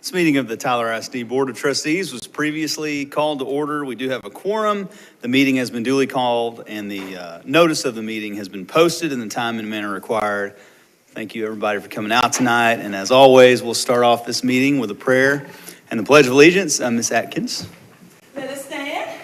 This meeting of the Tyler ISD Board of Trustees was previously called to order. We do have a quorum. The meeting has been duly called, and the notice of the meeting has been posted in the time and manner required. Thank you, everybody, for coming out tonight. And as always, we'll start off this meeting with a prayer and the Pledge of Allegiance. Ms. Atkins. Let us stand.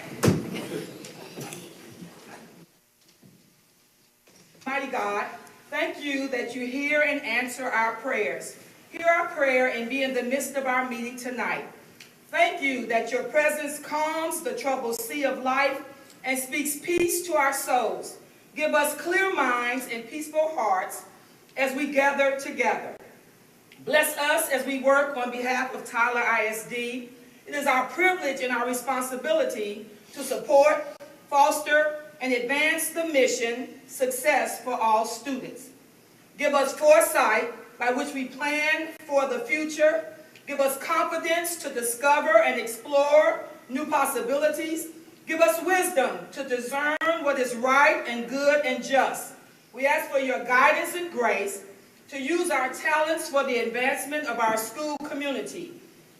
Mighty God, thank you that you hear and answer our prayers. Hear our prayer and be in the midst of our meeting tonight. Thank you that your presence calms the troubled sea of life and speaks peace to our souls. Give us clear minds and peaceful hearts as we gather together. Bless us as we work on behalf of Tyler ISD. It is our privilege and our responsibility to support, foster, and advance the mission, success for all students. Give us foresight by which we plan for the future. Give us confidence to discover and explore new possibilities. Give us wisdom to discern what is right and good and just. We ask for your guidance and grace to use our talents for the advancement of our school community.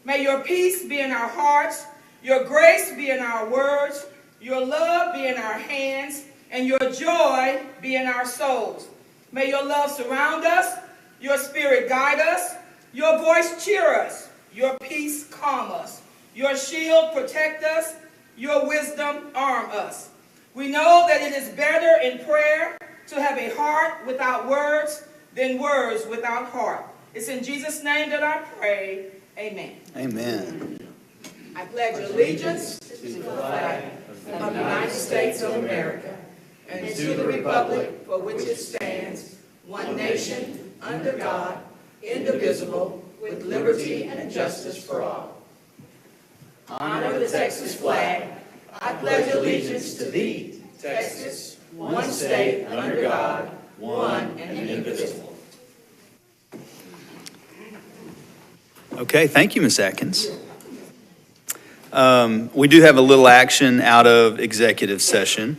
May your peace be in our hearts, your grace be in our words, your love be in our hands, and your joy be in our souls. May your love surround us, your spirit guide us, your voice cheer us, your peace calm us, your shield protect us, your wisdom arm us. We know that it is better in prayer to have a heart without words than words without heart. It's in Jesus' name that I pray. Amen. Amen. I pledge allegiance to the flag of the United States of America and to the republic for which it stands, one nation, under God, indivisible, with liberty and justice for all. Honor the Texas flag. I pledge allegiance to thee, Texas, one state, under God, one and indivisible. Okay, thank you, Ms. Atkins. We do have a little action out of executive session,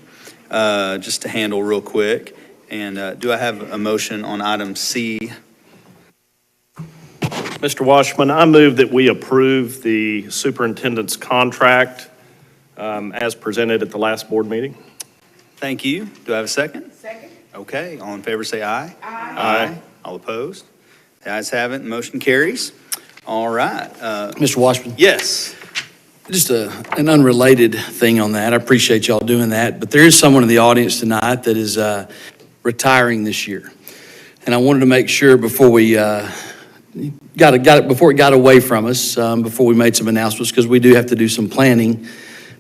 just to handle real quick. And do I have a motion on item C? Mr. Washman, I move that we approve the superintendent's contract as presented at the last board meeting. Thank you. Do I have a second? Second. Okay, all in favor say aye. Aye. Aye. All opposed? The ayes have it, the motion carries. All right. Mr. Washman, Yes. just an unrelated thing on that. I appreciate y'all doing that, but there is someone in the audience tonight that is retiring this year. And I wanted to make sure before we before it got away from us, before we made some announcements, because we do have to do some planning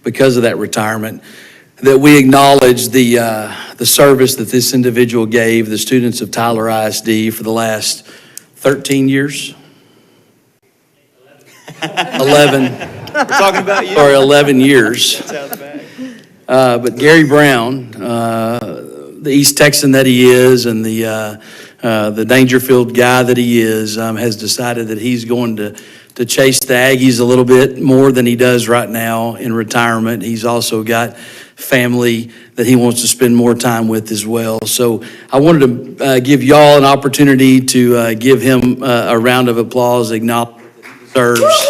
because of that retirement, that we acknowledge the service that this individual gave the students of Tyler ISD for the last 13 years. 11. We're talking about you. Or 11 years. That's out of the bag. But Gary Brown, the East Texan that he is, and the Dangerfield guy that he is, has decided that he's going to chase the Aggies a little bit more than he does right now in retirement. He's also got family that he wants to spend more time with as well. So I wanted to give y'all an opportunity to give him a round of applause, acknowledge that he deserves.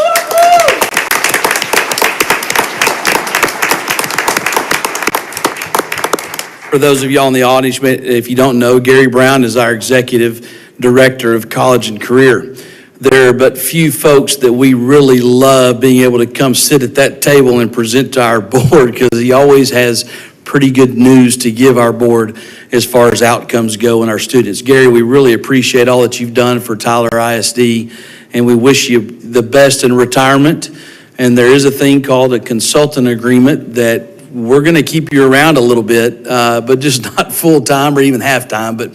For those of y'all in the audience, if you don't know, Gary Brown is our Executive Director of College and Career. There are but few folks that we really love being able to come sit at that table and present to our board, because he always has pretty good news to give our board as far as outcomes go and our students. Gary, we really appreciate all that you've done for Tyler ISD, and we wish you the best in retirement. And there is a thing called a consultant agreement that we're going to keep you around a little bit, but just not full-time or even half-time. But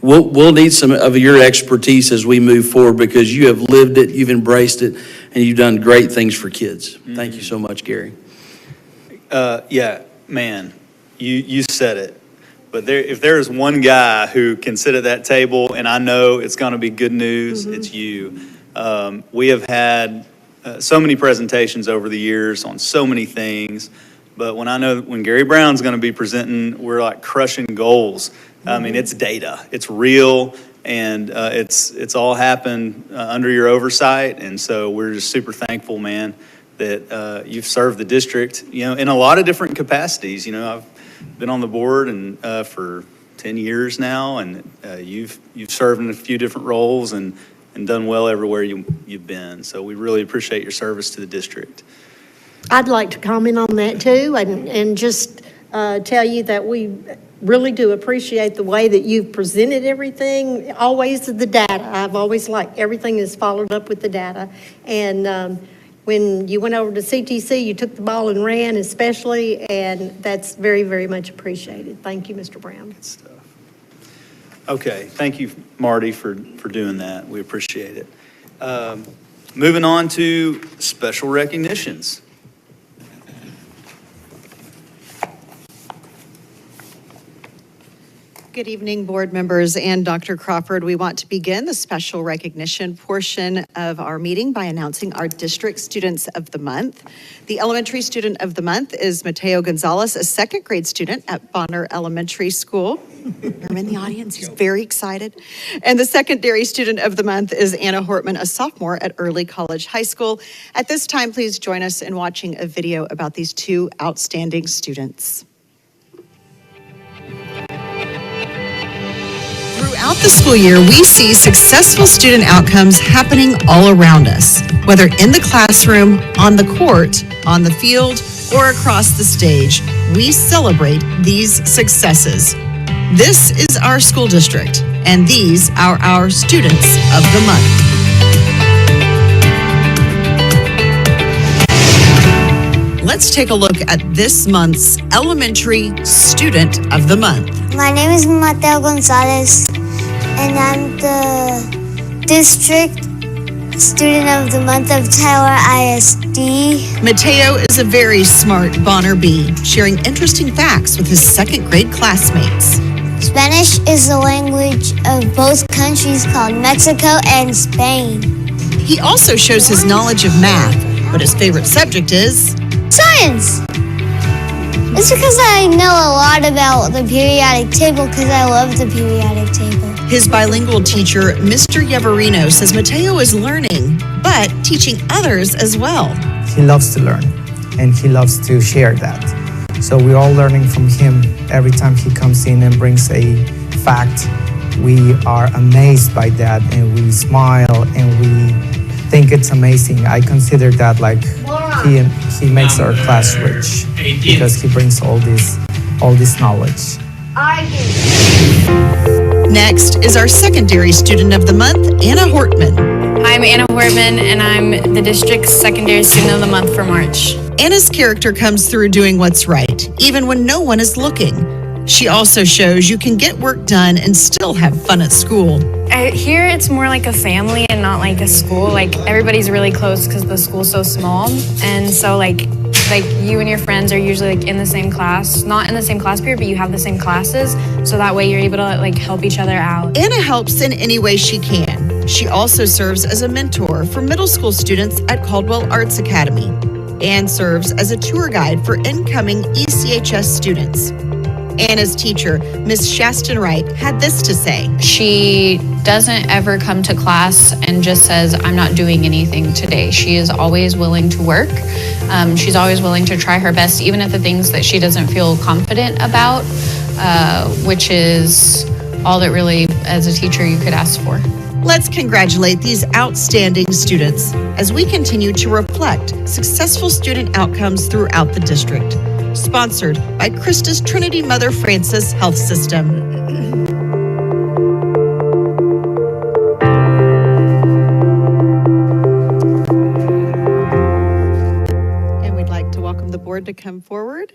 we'll need some of your expertise as we move forward, because you have lived it, you've embraced it, and you've done great things for kids. Mm-hmm. Thank you so much, Gary. Yeah, man, you said it. But if there is one guy who can sit at that table, and I know it's going to be good news, it's you. We have had so many presentations over the years on so many things. But when Gary Brown's going to be presenting, we're like crushing goals. I mean, it's data, it's real, And it's all happened under your oversight, and so we're just super thankful, man, that you've served the district, in a lot of different capacities. I've been on the board and for 10 years now, and you've served in a few different roles and done well everywhere you've been. So we really appreciate your service to the district. I'd like to comment on that too, and just tell you that we really do appreciate the way that you've presented everything, always the data. I've always liked everything is followed up with the data. And when you went over to CTC, you took the ball and ran especially, and that's very, very much appreciated. Thank you, Mr. Brown. Good stuff. Okay, thank you, Marty, for doing that. We appreciate it. Moving on to special recognitions. Good evening, board members and Dr. Crawford. We want to begin the special recognition portion of our meeting by announcing our district students of the month. The elementary student of the month is Mateo Gonzalez, a second grade student at Bonner Elementary School. I'm in the audience, he's very excited. And the secondary student of the month is Anna Hortman, a sophomore at Early College High School. At this time, please join us in watching a video about these two outstanding students. Throughout the school year, we see successful student outcomes happening all around us, whether in the classroom, on the court, on the field, or across the stage. We celebrate these successes. This is our school district, and these are our students of the month. Let's take a look at this month's elementary student of the month. My name is Mateo Gonzalez, and I'm the district student of the month of Tyler ISD. Mateo is a very smart Bonner Bee, sharing interesting facts with his second grade classmates. Spanish is the language of both countries called Mexico and Spain. He also shows his knowledge of math, but his favorite subject is Science! It's because I know a lot about the periodic table because I love the periodic table. his bilingual teacher, Mr. Yavarino, says Mateo is learning, but teaching others as well. He loves to learn, and he loves to share that. So we're all learning from him every time he comes in and brings a fact. We are amazed by that, and we smile, and we think it's amazing. I consider that like he makes our class rich because he brings all this knowledge. Next is our secondary student of the month, Anna Hortman. I'm Anna Hortman, and I'm the district's secondary student of the month for March. Anna's character comes through doing what's right, even when no one is looking. She also shows you can get work done and still have fun at school. Here, it's more like a family and not like a school. Like, everybody's really close because the school's so small. And so, like you and your friends are usually like in the same class, not in the same class period, but you have the same classes. So that way you're able to like help each other out. Anna helps in any way she can. She also serves as a mentor for middle school students at Caldwell Arts Academy and serves as a tour guide for incoming ECHS students. Anna's teacher, Miss Shaston Wright, had this to say. She doesn't ever come to class and just says, I'm not doing anything today. She is always willing to work. She's always willing to try her best, even at the things that she doesn't feel confident about, which is all that really, as a teacher, you could ask for. Let's congratulate these outstanding students as we continue to reflect successful student outcomes throughout the district. Sponsored by Christus Trinity Mother Francis Health System. And we'd like to welcome the board to come forward.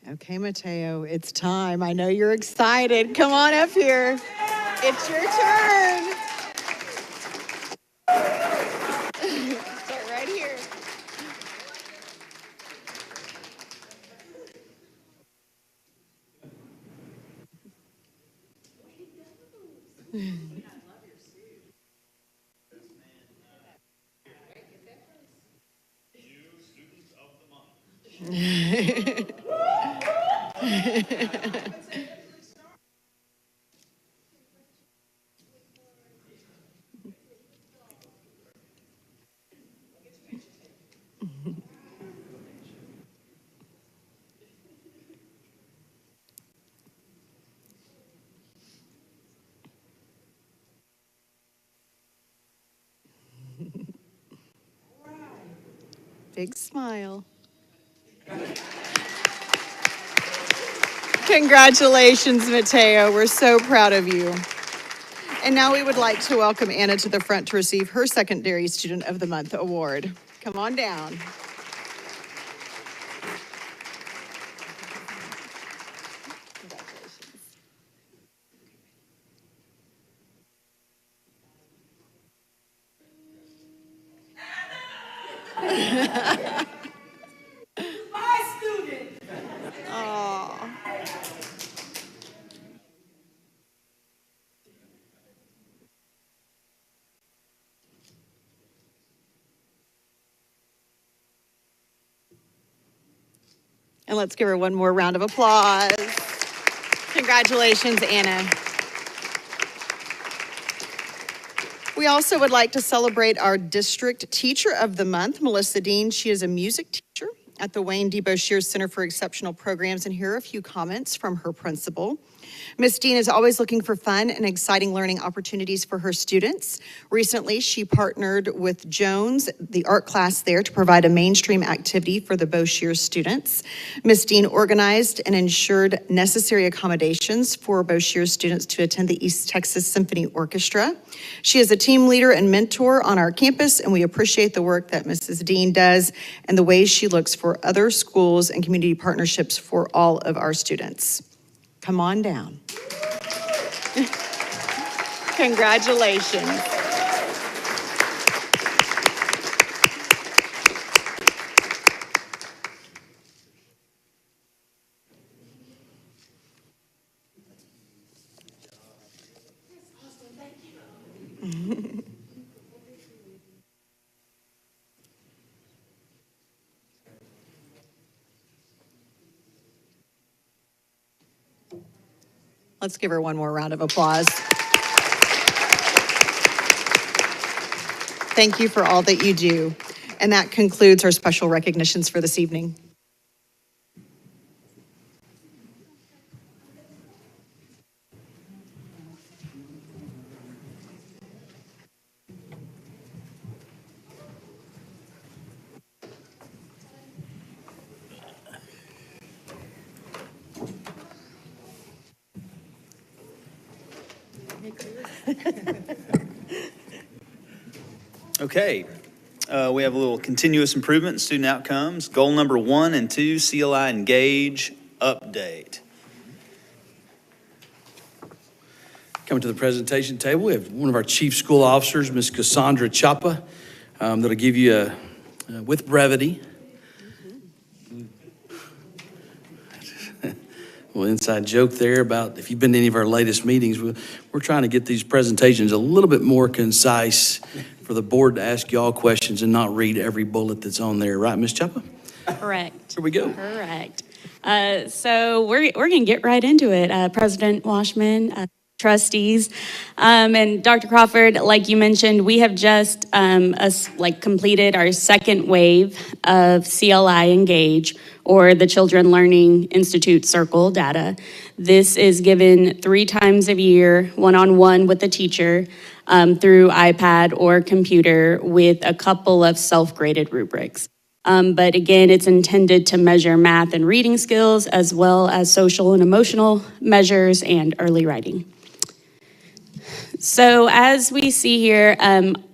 Okay, Mateo, it's time. I know you're excited. Come on up here. It's your turn. Start right here. Big smile. Congratulations, Mateo. We're so proud of you. And now we would like to welcome Anna to the front to receive her Secondary Student of the Month award. Come on down. My student. Aw. And let's give her one more round of applause. Congratulations, Anna. We also would like to celebrate our District Teacher of the Month, Melissa Dean. She is a music teacher at the Wayne D. Boshier Center for Exceptional Programs, and here are a few comments from her principal. Ms. Dean is always looking for fun and exciting learning opportunities for her students. Recently, she partnered with Jones, the art class there, to provide a mainstream activity for the Boshier students. Ms. Dean organized and ensured necessary accommodations for Boshier students to attend the East Texas Symphony Orchestra. She is a team leader and mentor on our campus, and we appreciate the work that Mrs. Dean does and the ways she looks for other schools and community partnerships for all of our students. Come on down. Congratulations. Let's give her one more round of applause. Thank you for all that you do. And that concludes our special recognitions for this evening. Okay, we have a little continuous improvement in student outcomes. Goal number 1 and 2, CLI Engage update. Coming to the presentation table, we have one of our chief school officers, Ms. Cassandra Chapa, that'll give you with brevity. Well, inside joke there about if you've been to any of our latest meetings, we're trying to get these presentations a little bit more concise for the board to ask y'all questions and not read every bullet that's on there. Right, Ms. Chapa? Correct. Here we go. Correct. So we're going to get right into it. President Washman, trustees, and Dr. Crawford, like you mentioned, we have just completed our second wave of CLI Engage, or the Children Learning Institute Circle data. This is given 3 times a year, one-on-one with the teacher, through iPad or computer with a couple of self-graded rubrics. But again, it's intended to measure math and reading skills as well as social and emotional measures and early writing. So as we see here,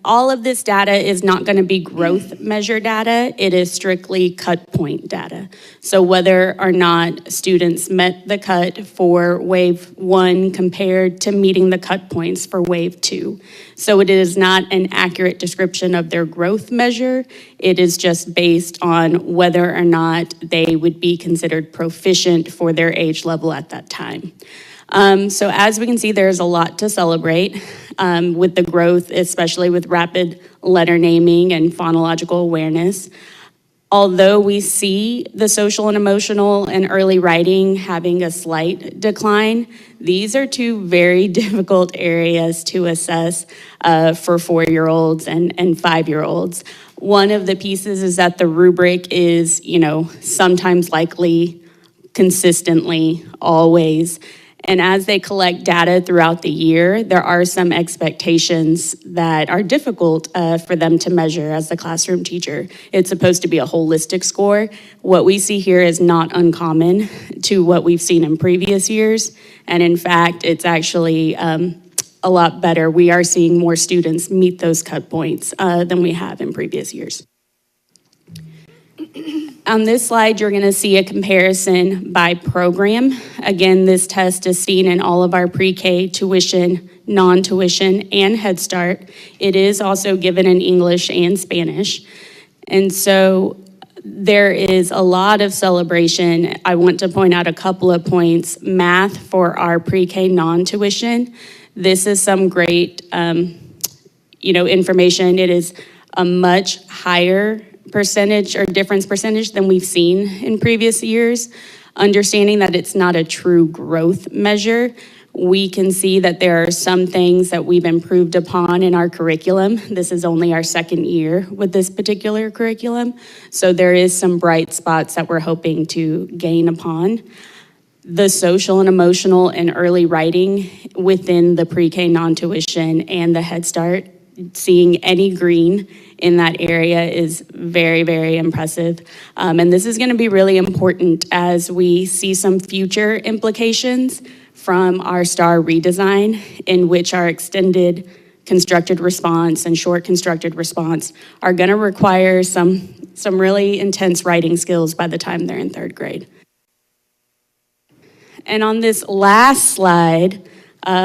all of this data is not going to be growth measure data. It is strictly cut point data. So whether or not students met the cut for wave 1 compared to meeting the cut points for wave 2. So it is not an accurate description of their growth measure. It is just based on whether or not they would be considered proficient for their age level at that time. So as we can see, there's a lot to celebrate with the growth, especially with rapid letter naming and phonological awareness. Although we see the social and emotional and early writing having a slight decline, these are two very difficult areas to assess for 4-year-olds and 5-year-olds. One of the pieces is that the rubric is, sometimes likely, consistently, always. And as they collect data throughout the year, there are some expectations that are difficult for them to measure as the classroom teacher. It's supposed to be a holistic score. What we see here is not uncommon to what we've seen in previous years. And in fact, it's actually a lot better. We are seeing more students meet those cut points than we have in previous years. On this slide, you're going to see a comparison by program. Again, this test is seen in all of our pre-K, tuition, non-tuition, and Head Start. It is also given in English and Spanish. And so there is a lot of celebration. I want to point out a couple of points. Math for our pre-K non-tuition. This is some great, information. It is a much higher percentage or difference percentage than we've seen in previous years. Understanding that it's not a true growth measure, we can see that there are some things that we've improved upon in our curriculum. This is only our second year with this particular curriculum, so there is some bright spots that we're hoping to gain upon. The social and emotional and early writing within the pre-K non-tuition and the Head Start, seeing any green in that area is very, very impressive. And this is going to be really important as we see some future implications from our STAR redesign, in which our extended constructed response and short constructed response are going to require some really intense writing skills by the time they're in 3rd grade. And on this last slide,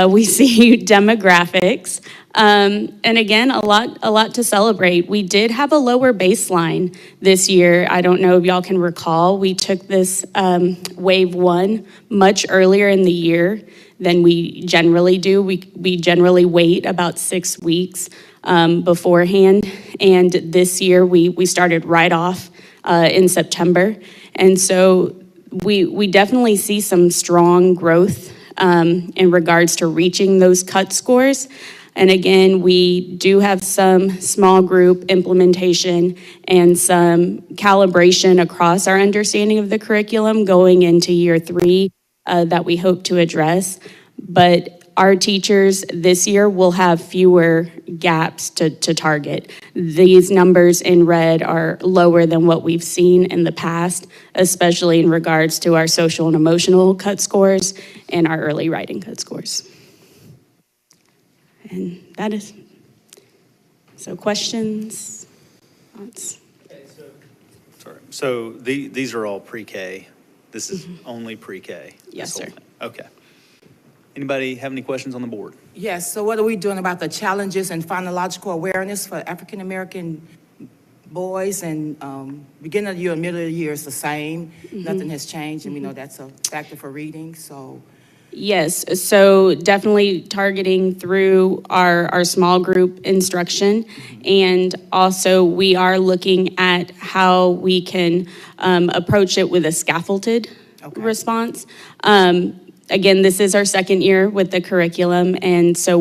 we see demographics. And again, a lot to celebrate. We did have a lower baseline this year. I don't know if y'all can recall. We took this wave 1 much earlier in the year than we generally do. We generally wait about 6 weeks beforehand. And this year we started right off in September. And so we definitely see some strong growth in regards to reaching those cut scores. And again, we do have some small group implementation and some calibration across our understanding of the curriculum going into year 3 that we hope to address. But our teachers this year will have fewer gaps to target. These numbers in red are lower than what we've seen in the past, especially in regards to our social and emotional cut scores and our early writing cut scores. And that is, so questions, thoughts? Sorry. So these are all pre-K. This is only pre-K? Yes, this whole sir. thing? Okay. Anybody have any questions on the board? Yes, so what are we doing about the challenges and phonological awareness for African-American boys? And beginning of the year and middle of the year is the same. Nothing has changed, and we know that's a factor for reading, so. Yes, so definitely targeting through our small group instruction. And also we are looking at how we can approach it with a scaffolded response. Again, this is our second year with the curriculum, and so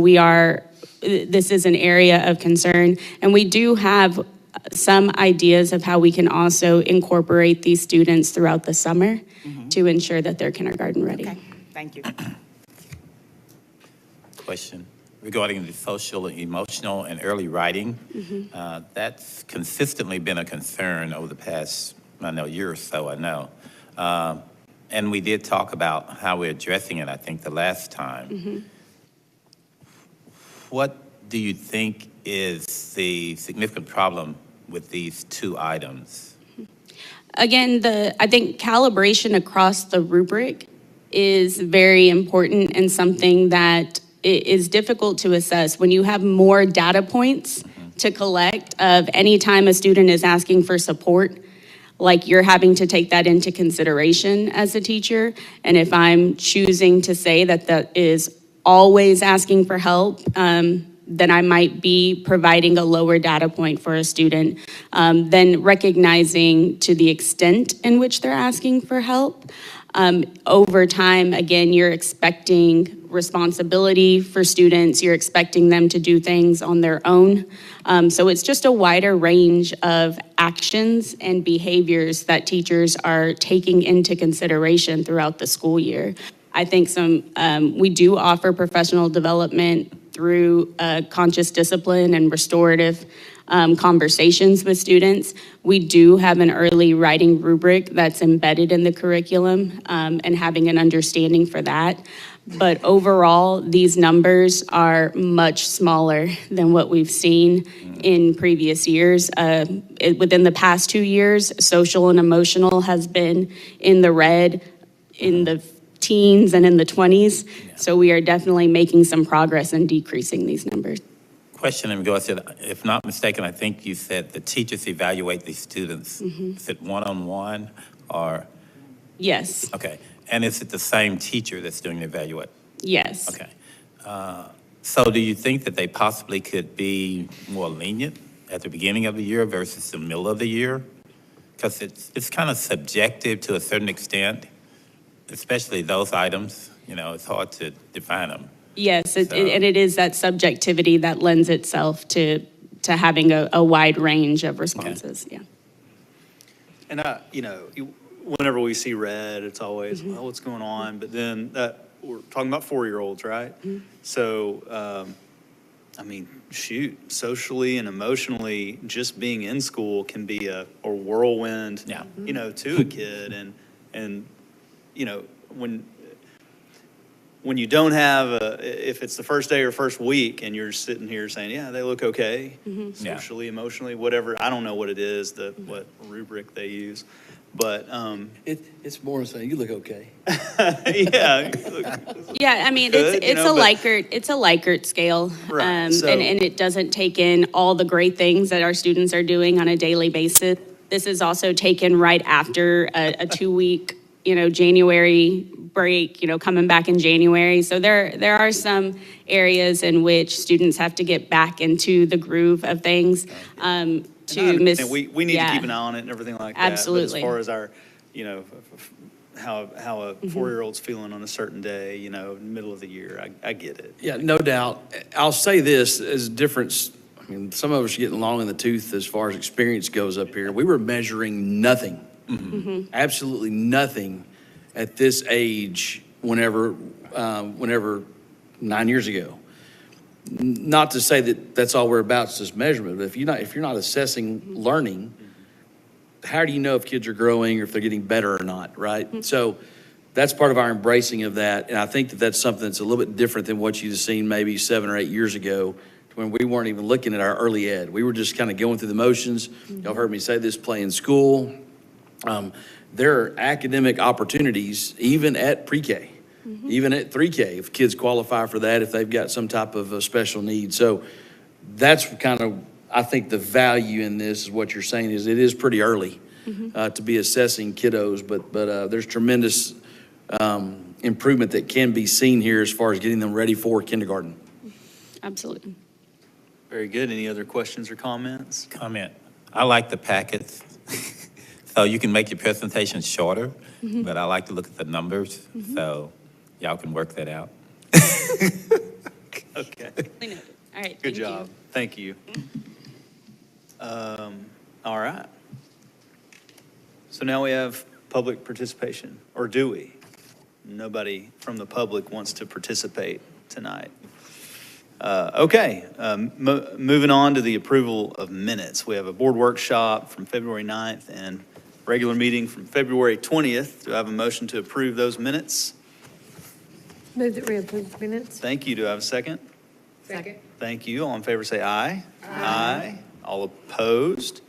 this is an area of concern. And we do have some ideas of how we can also incorporate these students throughout the summer to ensure that they're kindergarten ready. Okay, thank you. Question regarding the social, emotional, and early writing. That's consistently been a concern over the past, year or so, I know. And we did talk about how we're addressing it, I think, the last time. What do you think is the significant problem with these 2 items? Again, I think calibration across the rubric is very important and something that is difficult to assess. When you have more data points to collect of any time a student is asking for support, like you're having to take that into consideration as a teacher. And if I'm choosing to say that is always asking for help, then I might be providing a lower data point for a student. Then recognizing to the extent in which they're asking for help. Over time, again, you're expecting responsibility for students. You're expecting them to do things on their own. So it's just a wider range of actions and behaviors that teachers are taking into consideration throughout the school year. I think we do offer professional development through conscious discipline and restorative conversations with students. We do have an early writing rubric that's embedded in the curriculum, and having an understanding for that. But overall, these numbers are much smaller than what we've seen in previous years. Within the past 2 years, social and emotional has been in the red, in the teens and in the 20s. So we are definitely making some progress in decreasing these numbers. Question in regards to, if not mistaken, I think you said the teachers evaluate these students. Is it one-on-one or? Yes, Okay. And is it the same teacher that's doing the evaluate? yes. Okay. So do you think that they possibly could be more lenient at the beginning of the year versus the middle of the year? Because it's kind of subjective to a certain extent, especially those items. You know, it's hard to define them. Yes, and it is that subjectivity that lends itself to having a wide range of responses, yeah. And whenever we see red, it's always, well, what's going on? But then we're talking about 4-year-olds, right? So, shoot, socially and emotionally, just being in school can be a whirlwind, to a kid. And when you don't have if it's the first day or first week and you're sitting here saying, yeah, they look okay, socially, emotionally, whatever, I don't know what it is, what rubric they use. But It's more than saying, you look okay. yeah, Yeah, I mean, Good, it's a Likert, it's a Likert scale. Right, And so- it doesn't take in all the great things that our students are doing on a daily basis. This is also taken right after a 2-week, January break, coming back in January. So there are some areas in which students have to get back into the groove of things. To miss, we need to keep an eye on it and everything like that. Absolutely. But as far as our, how a 4-year-old's feeling on a certain day, middle of the year, I get it. Yeah, no doubt. I'll say this as a difference. I mean, some of us are getting long in the tooth as far as experience goes up here. We were measuring nothing, absolutely nothing at this age whenever 9 years ago. Not to say that that's all we're about is this measurement, but if you're not assessing learning, how do you know if kids are growing or if they're getting better or not, right? So that's part of our embracing of that, and I think that that's something that's a little bit different than what you've seen maybe 7 or 8 years ago when we weren't even looking at our early ed. We were just kind of going through the motions. Y'all heard me say this, play in school. There are academic opportunities even at pre-K. Even at 3K, if kids qualify for that, if they've got some type of a special need. So that's kind of, I think the value in this is what you're saying is it is pretty early to be assessing kiddos, but there's tremendous improvement that can be seen here as far as getting them ready for kindergarten. absolutely. Very good. Any other questions or comments? Comment. I like the packets. So you can make your presentation shorter, but I like to look at the numbers. So y'all can work that out. Okay. All right, Good job. Thank you. All right. So now we have public participation, or do we? Nobody from the public wants to participate tonight. Okay, moving on to the approval of minutes. We have a board workshop from February 9th and regular meeting from February 20th. Do I have a motion to approve those minutes? Move that we approve the minutes. Thank you. Do I have a second? Second. Thank you. All in favor say aye. Aye. All opposed?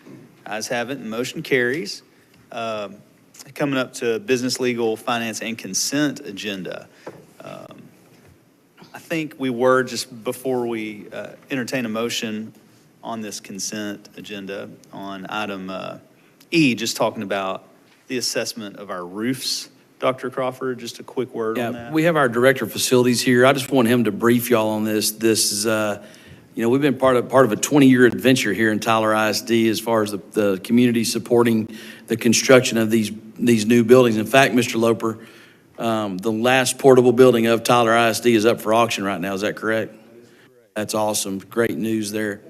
Ayes have it, and motion carries. Coming up to business, legal, finance, and consent agenda. I think we were, just before we entertain a motion on this consent agenda, on item E, just talking about the assessment of our roofs. Dr. Crawford, just a quick word on that. We have our director of facilities here. I just want him to brief y'all on this. This is, we've been part of a 20-year adventure here in Tyler ISD as far as the community supporting the construction of these new buildings. In fact, Mr. Loper, the last portable building of Tyler ISD is up for auction right now. Is that correct? That's awesome. Great news there.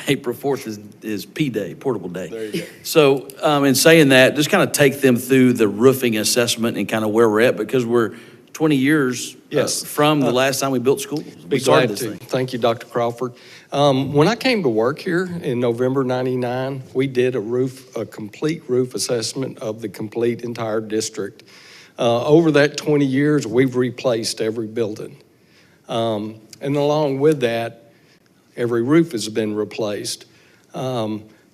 April 4th is P-Day, Portable Day. There you go. So, in saying that, just kind of take them through the roofing assessment and kind of where we're at, because we're 20 years Yes. from the last time we built schools. Be We started glad this to. thing. Thank you, Dr. Crawford. When I came to work here in November '99, we did a complete roof assessment of the complete entire district. Over that 20 years, we've replaced every building. And along with that, every roof has been replaced.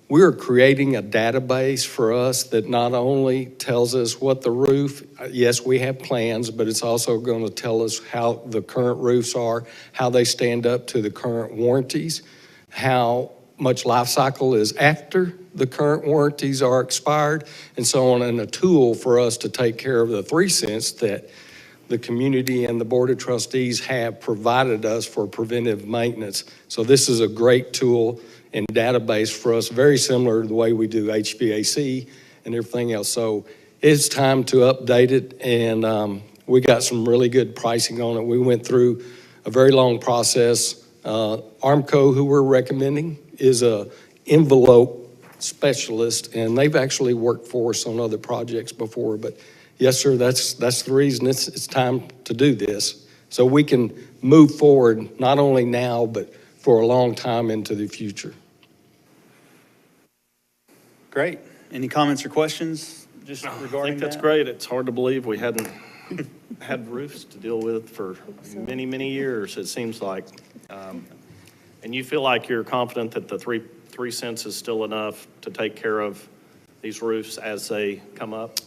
We're creating a database for us that not only tells us what the roof, yes, we have plans, but it's also going to tell us how the current roofs are, how they stand up to the current warranties, how much life cycle is after the current warranties are expired, and so on, and a tool for us to take care of the 3 cents that the community and the Board of Trustees have provided us for preventive maintenance. So this is a great tool and database for us, very similar to the way we do HVAC and everything else. So it's time to update it, and we got some really good pricing on it. We went through a very long process. Armco, who we're recommending, is a envelope specialist, and they've actually worked for us on other projects before. But yes, sir, that's the reason it's time to do this, so we can move forward not only now but for a long time into the future. Great. Any comments or questions just I regarding think that's that? great. It's hard to believe we hadn't had roofs to deal with for many, many years, it seems like. And you feel like you're confident that the 3 cents is still enough to take care of these roofs as they come up?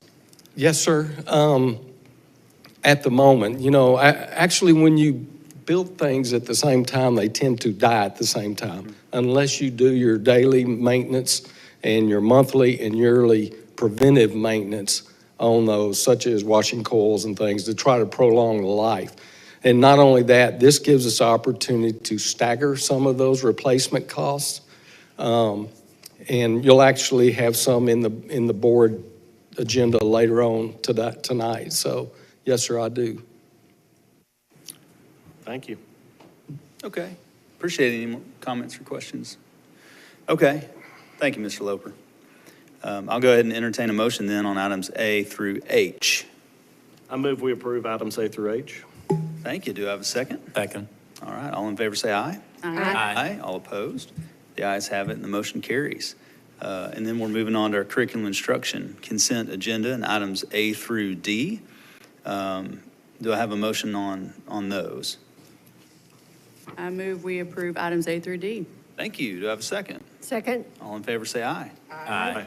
Yes, sir. At the moment, actually, when you build things at the same time, they tend to die at the same time, unless you do your daily maintenance and your monthly and yearly preventive maintenance on those, such as washing coils and things, to try to prolong the life. And not only that, this gives us opportunity to stagger some of those replacement costs. And you'll actually have some in the board agenda later on tonight. So, yes, sir, I do. Thank you. Okay. Appreciate any more comments or questions. Okay. Thank you, Mr. Loper. I'll go ahead and entertain a motion then on items A through H. I move we approve items A through H. Thank you. Do I have a second? Second. All right. All in favor say aye. Aye. All opposed? The ayes have it and the motion carries. And then we're moving on to our curriculum instruction consent agenda and items A through D. Do I have a motion on those? I move we approve items A through D. Thank you. Do I have a second? Second. All in favor say aye. Aye.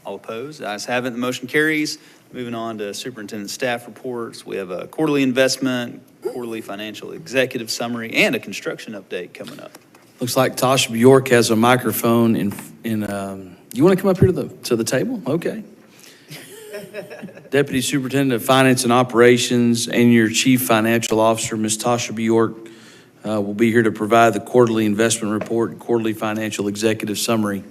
All opposed? The ayes have it, the motion carries. Moving on to superintendent staff reports. We have a quarterly investment, quarterly financial executive summary, and a construction update coming up. Looks like Tasha Bjork has a microphone you want to come up here to the table? Okay. Deputy Superintendent of Finance and Operations and your Chief Financial Officer, Ms. Tasha Bjork, will be here to provide the quarterly investment report and quarterly financial executive summary.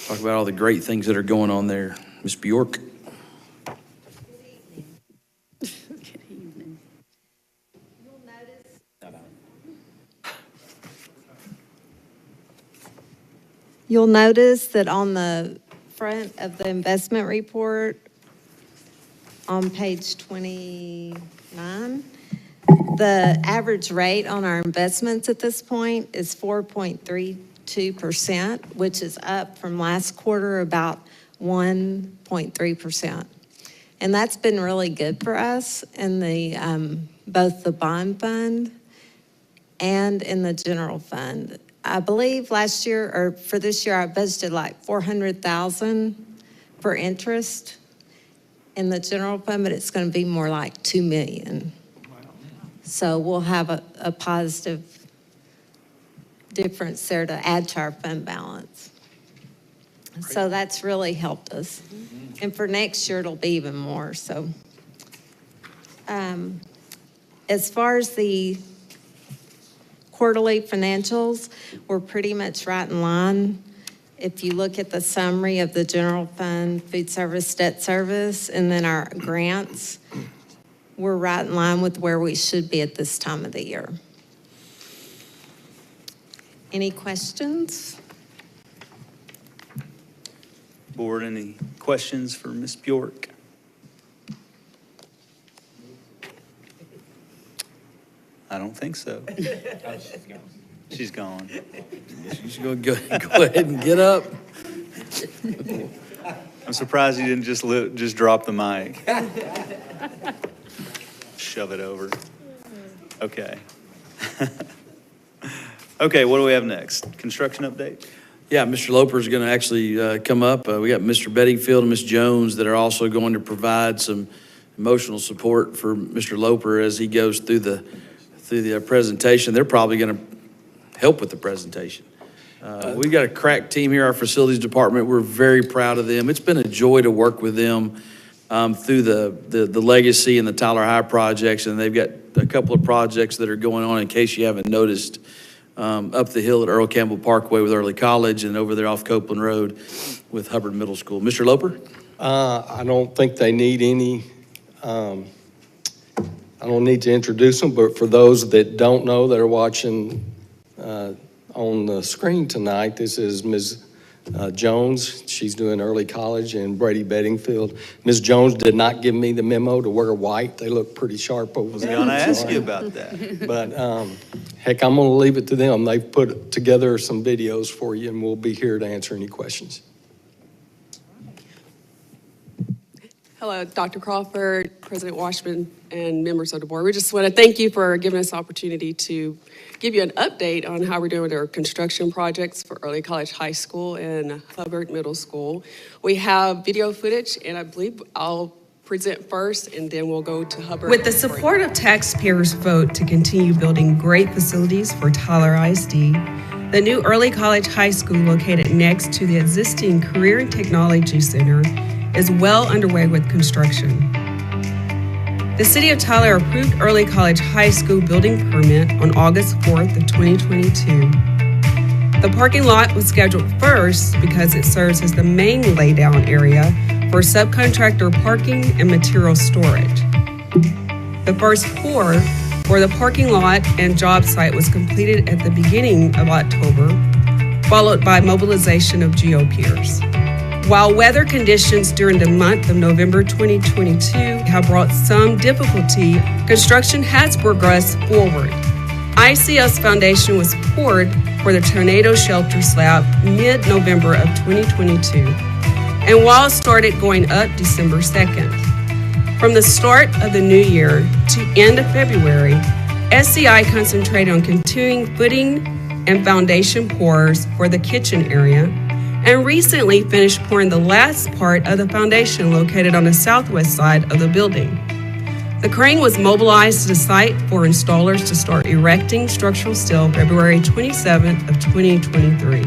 Talk about all the great things that are going on there. Ms. Bjork. Good evening. You'll notice that on the front of the investment report, on page 29, the average rate on our investments at this point is 4.32%, which is up from last quarter about 1.3%. And that's been really good for us in both the bond fund and in the general fund. I believe last year, or for this year, I budgeted like $400,000 for interest in the general fund, but it's going to be more like $2 million. So we'll have a positive difference there to add to our fund balance. So that's really helped us. And for next year, it'll be even more. So as far as the quarterly financials, we're pretty much right in line. If you look at the summary of the general fund, food service, debt service, and then our grants, we're right in line with where we should be at this time of the year. Any questions? Board, any questions for Ms. Bjork? I don't think so. She's gone. She's going to go ahead and get up. I'm surprised you didn't just drop the mic. Shove it over. Okay. Okay, what do we have next? Construction update? Yeah, Mr. Loper is going to actually come up. We got Mr. Bedingfield and Ms. Jones that are also going to provide some emotional support for Mr. Loper as he goes through the presentation. They're probably going to help with the presentation. We've got a crack team here, our facilities department. We're very proud of them. It's been a joy to work with them through the Legacy and the Tyler High projects, and they've got a couple of projects that are going on, in case you haven't noticed, up the hill at Earl Campbell Parkway with Early College and over there off Copeland Road with Hubbard Middle School. Mr. Loper? I don't think they need any, I don't need to introduce them, but for those that don't know that are watching on the screen tonight, this is Ms. Jones. She's doing Early College, and Brady Bedingfield. Ms. Jones did not give me the memo to wear white. They look pretty sharp over there. I was going to ask you about that. But heck, I'm going to leave it to them. They've put together some videos for you, and we'll be here to answer any questions. Hello, Dr. Crawford, President Washman, and members of the board. We just want to thank you for giving us the opportunity to give you an update on how we're doing with our construction projects for Early College High School and Hubbard Middle School. We have video footage, and I believe I'll present first, and then we'll go to Hubbard. With the support of taxpayers' vote to continue building great facilities for Tyler ISD, the new Early College High School located next to the existing Career and Technology Center is well underway with construction. The City of Tyler approved Early College High School building permit on August 4th of 2022. The parking lot was scheduled first because it serves as the main laydown area for subcontractor parking and material storage. The first pour for the parking lot and job site was completed at the beginning of October, followed by mobilization of GeoPiers. While weather conditions during the month of November 2022 have brought some difficulty, construction has progressed forward. ICS foundation was poured for the tornado shelter slab mid-November of 2022, and walls started going up December 2nd. From the start of the new year to end of February, SCI concentrated on continuing footing and foundation pours for the kitchen area, and recently finished pouring the last part of the foundation located on the southwest side of the building. The crane was mobilized to the site for installers to start erecting structural steel February 27th of 2023.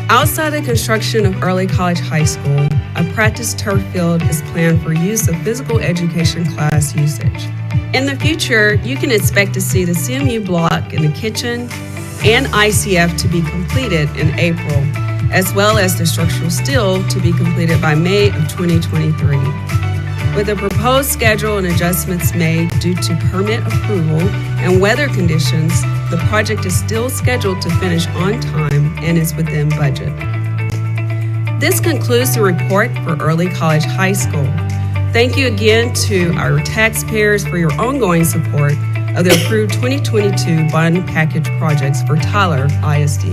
Outside the construction of Early College High School, a practice turf field is planned for use of physical education class usage. In the future, you can expect to see the CMU block in the kitchen and ICF to be completed in April, as well as the structural steel to be completed by May of 2023. With the proposed schedule and adjustments made due to permit approval and weather conditions, the project is still scheduled to finish on time and is within budget. This concludes the report for Early College High School. Thank you again to our taxpayers for your ongoing support of the approved 2022 bond package projects for Tyler ISD.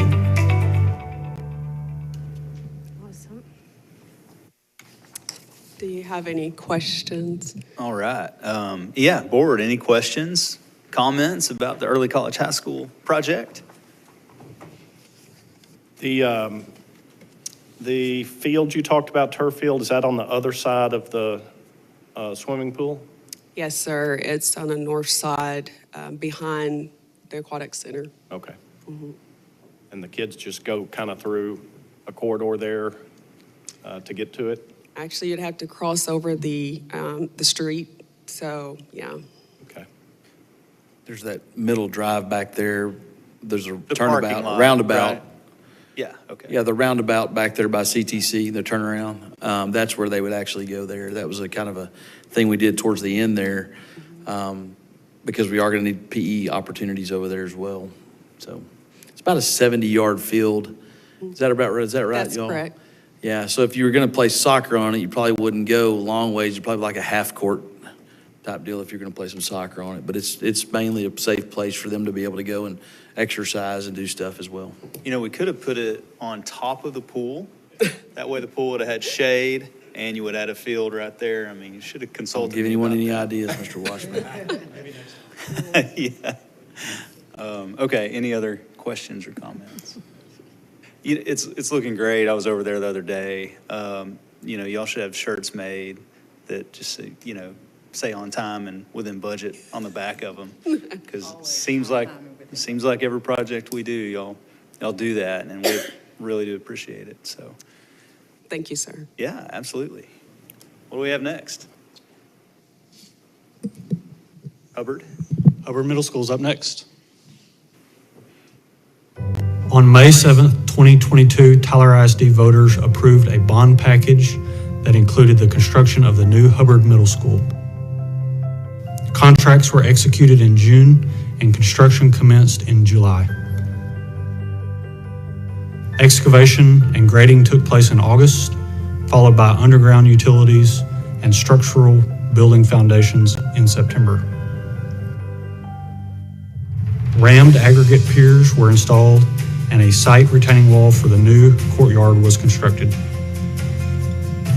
Do you have any questions? All right. Yeah, board, any questions, comments about the Early College High School project? The field you talked about, turf field, is that on the other side of the swimming pool? Yes, sir. It's on the north side behind the aquatic center. Okay. And the kids just go kind of through a corridor there to get to it? Actually, you'd have to cross over the street, so, yeah. Okay. There's that middle drive back there. There's a parking turnabout, lot, roundabout. right. Yeah, okay. Yeah, the roundabout back there by CTC, the turnaround. That's where they would actually go there. That was a kind of a thing we did towards the end there, because we are going to need PE opportunities over there as well. So it's about a 70-yard field. Is that about right? Is that right, That's y'all? correct. Yeah, so if you were going to play soccer on it, you probably wouldn't go long ways. You'd probably like a half-court type deal if you're going to play some soccer on it. But it's mainly a safe place for them to be able to go and exercise and do stuff as well. You know, we could have put it on top of the pool. That way the pool would have had shade and you would have had a field right there. I mean, you should have Don't consulted give me anyone about any that. ideas, Mr. Washburn. Yeah. Okay, any other questions or comments? It's looking great. I was over there the other day. You know, y'all should have shirts made that just say, you know, say on time and within budget on the back of them. Because it seems like every project we do, y'all do that, and we really do appreciate it, so. Thank you, sir. Yeah, absolutely. What do we have next? Hubbard? Hubbard Middle School's up next. On May 7th, 2022, Tyler ISD voters approved a bond package that included the construction of the new Hubbard Middle School. Contracts were executed in June and construction commenced in July. Excavation and grading took place in August, followed by underground utilities and structural building foundations in September. Rammed aggregate piers were installed and a site retaining wall for the new courtyard was constructed.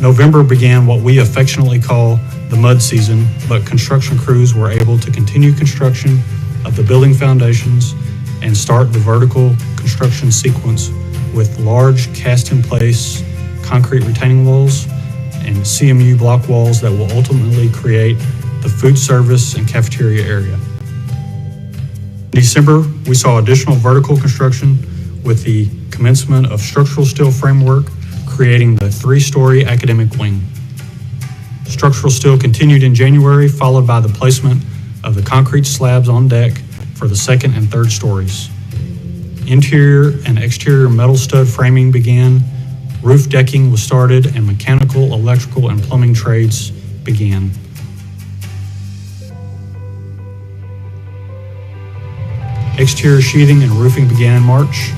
November began what we affectionately call the mud season, but construction crews were able to continue construction of the building foundations and start the vertical construction sequence with large cast-in-place concrete retaining walls and CMU block walls that will ultimately create the food service and cafeteria area. In December, we saw additional vertical construction with the commencement of structural steel framework, creating the 3-story academic wing. Structural steel continued in January, followed by the placement of the concrete slabs on deck for the 2nd and 3rd stories. Interior and exterior metal stud framing began, roof decking was started, and mechanical, electrical, and plumbing trades began. Exterior sheathing and roofing began in March.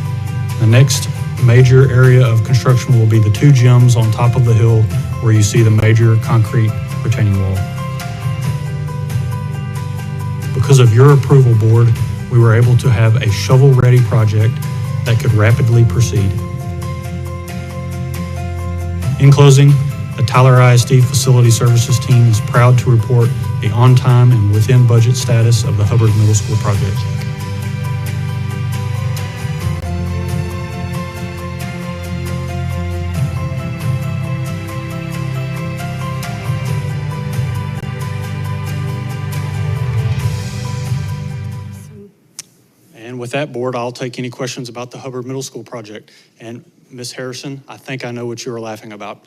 The next major area of construction will be the 2 gyms on top of the hill where you see the major concrete retaining wall. Because of your approval, board, we were able to have a shovel-ready project that could rapidly proceed. In closing, the Tyler ISD Facility Services team is proud to report the on-time and within budget status of the Hubbard Middle School project. And with that, board, I'll take any questions about the Hubbard Middle School project. And Ms. Harrison, I think I know what you were laughing about.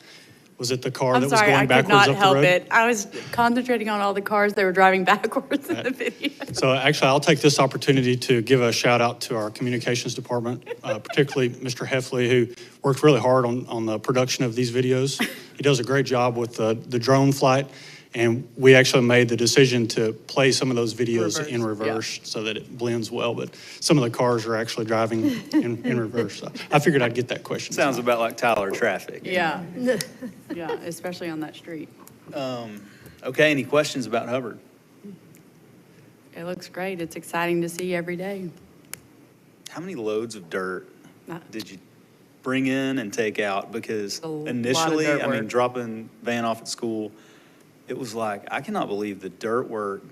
Was it the car that was going backwards up the road? I'm sorry, I could not help it. I was concentrating on all the cars that were driving backwards in the video. So actually, I'll take this opportunity to give a shout out to our communications department, particularly Mr. Heffley, who worked really hard on the production of these videos. He does a great job with the drone flight. And we actually made the decision to play some of those videos in reverse so that it blends well. But some of the cars are actually driving in reverse. So I figured I'd get that question. Sounds about like Tyler traffic. Yeah, yeah, especially on that street. Okay, any questions about Hubbard? It looks great. It's exciting to see every day. How many loads of dirt did you bring in and take out? Because initially, dirt I mean, work. dropping Van off at school, it was like, I cannot believe the dirt work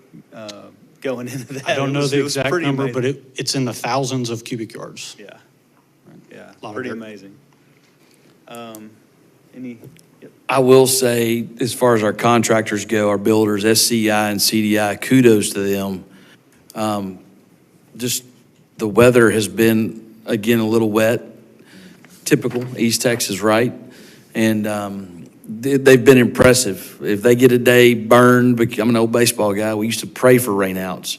going into that. I don't know the It was exact pretty number, amazing. but it's in the thousands of cubic yards. Yeah, yeah, Lot of pretty dirt. amazing. Any, I will say, as far as our contractors go, our builders, SCI and CDI, kudos to them. Just the weather has been, again, a little wet, typical East Texas, right? And they've been impressive. If they get a day burned, I'm an old baseball guy, we used to pray for rainouts.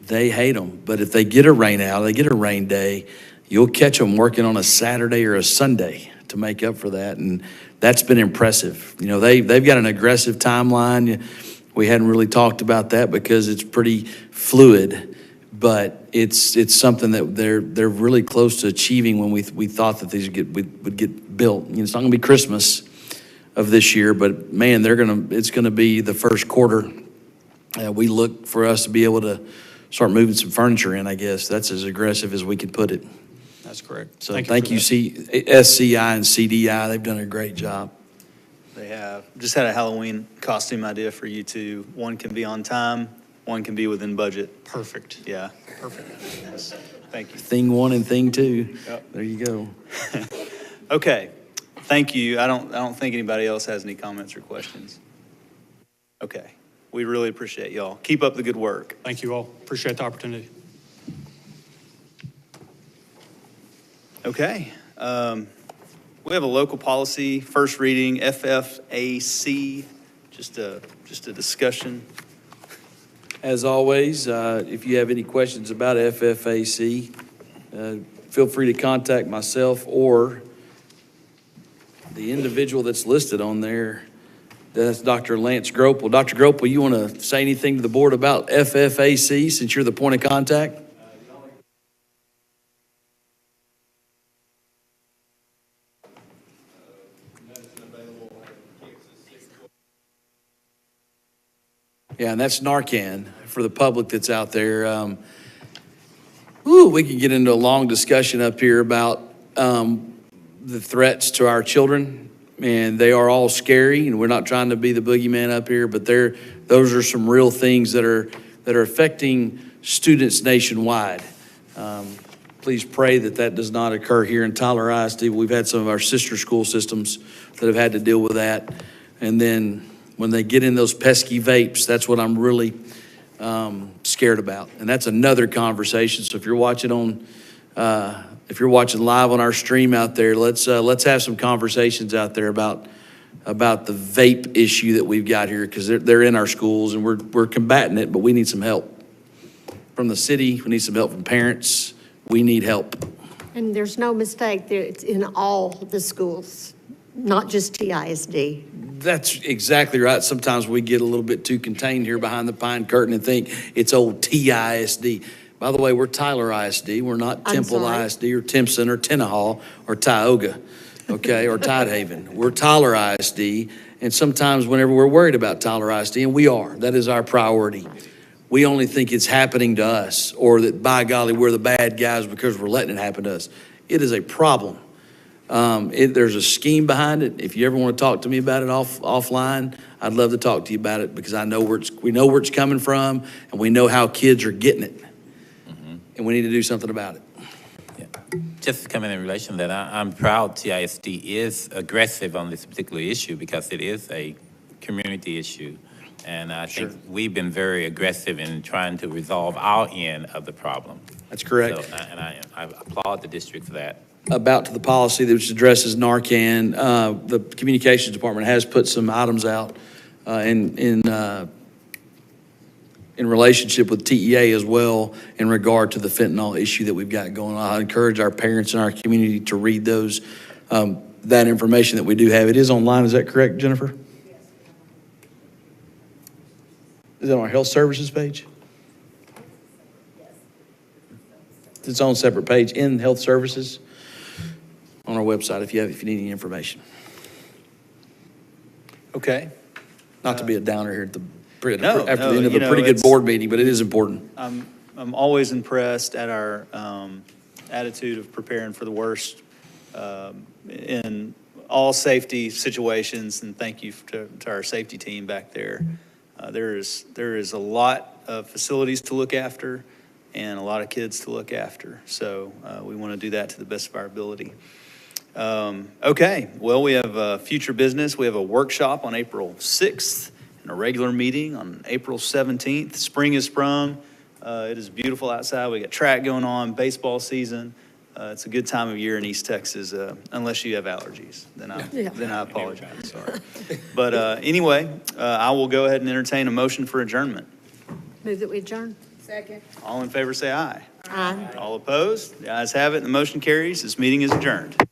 they hate them. But if they get a rain out, they get a rain day, you'll catch them working on a Saturday or a Sunday to make up for that. And that's been impressive. You know, they've got an aggressive timeline. We hadn't really talked about that because it's pretty fluid, but it's something that they're really close to achieving when we thought that these would get built. You know, it's not gonna be Christmas of this year, but man, it's gonna be the first quarter. We look for us to be able to start moving some furniture in, I guess. That's as aggressive as we could put it. That's correct. So thank you, SCI and CDI. They've done a great job. They have. Just had a Halloween costume idea for you two. One can be on time, one can be within budget. Perfect. Yeah. Perfect. Yes. Thank you. Thing 1 and thing 2. Yep. There you go. Okay. Thank you. I don't think anybody else has any comments or questions. Okay. We really appreciate y'all. Keep up the good work. Thank you all. Appreciate the opportunity. Okay. We have a local policy, first reading, FFAC, just a discussion. As always, if you have any questions about FFAC, feel free to contact myself or the individual that's listed on there. That's Dr. Lance Gropel. Dr. Gropel, you want to say anything to the board about FFAC since you're the point of contact? Yeah, and that's Narcan for the public that's out there. We could get into a long discussion up here about the threats to our children, and they are all scary, and we're not trying to be the boogeyman up here, but those are some real things that are affecting students nationwide. Please pray that does not occur here in Tyler ISD. We've had some of our sister school systems that have had to deal with that. And then when they get in those pesky vapes, that's what I'm really scared about. And that's another conversation. So if you're watching live on our stream out there, let's have some conversations out there about the vape issue that we've got here, because they're in our schools and we're combating it, but we need some help from the city. We need some help from parents. We need help. And there's no mistake, it's in all the schools, not just TISD. That's exactly right. Sometimes we get a little bit too contained here behind the pine curtain and think it's old TISD. By the way, we're Tyler ISD. We're not Temple ISD or Timpson or Tenaha or Tioga, okay, or Tidehaven. We're Tyler ISD, and sometimes whenever we're worried about Tyler ISD, and we are, that is our priority, we only think it's happening to us, or that, by golly, we're the bad guys because we're letting it happen to us. It is a problem. There's a scheme behind it. If you ever want to talk to me about it offline, I'd love to talk to you about it, because we know where it's coming from, and we know how kids are getting it. And we need to do something about it. Yeah. Just coming in relation to that, I'm proud TISD is aggressive on this particular issue, because it is a community issue. And I think we've been very aggressive in trying to resolve our end of the problem. That's correct. So, and I applaud the district for that. About to the policy which addresses Narcan, the communications department has put some items out in relationship with TEA as well in regard to the fentanyl issue that we've got going on. I encourage our parents and our community to read those, that information that we do have. It is online, is that correct, Jennifer? Is it on our health services page? It's its own separate page in health services on our website if you need any information. Okay. Not to be a downer here after No, the end of a pretty good it's- board meeting, but it is important. I'm always impressed at our attitude of preparing for the worst in all safety situations, and thank you to our safety team back there. There is a lot of facilities to look after and a lot of kids to look after, so we want to do that to the best of our ability. Okay, well, we have future business. We have a workshop on April 6th and a regular meeting on April 17th. Spring has sprung. It is beautiful outside. We got track going on, baseball season. It's a good time of year in East Texas, unless you have allergies. Then I apologize. Sorry. But anyway, I will go ahead and entertain a motion for adjournment. Move that we adjourn. Second. All in favor, say aye. Aye. All opposed? The ayes have it, and the motion carries. This meeting is adjourned.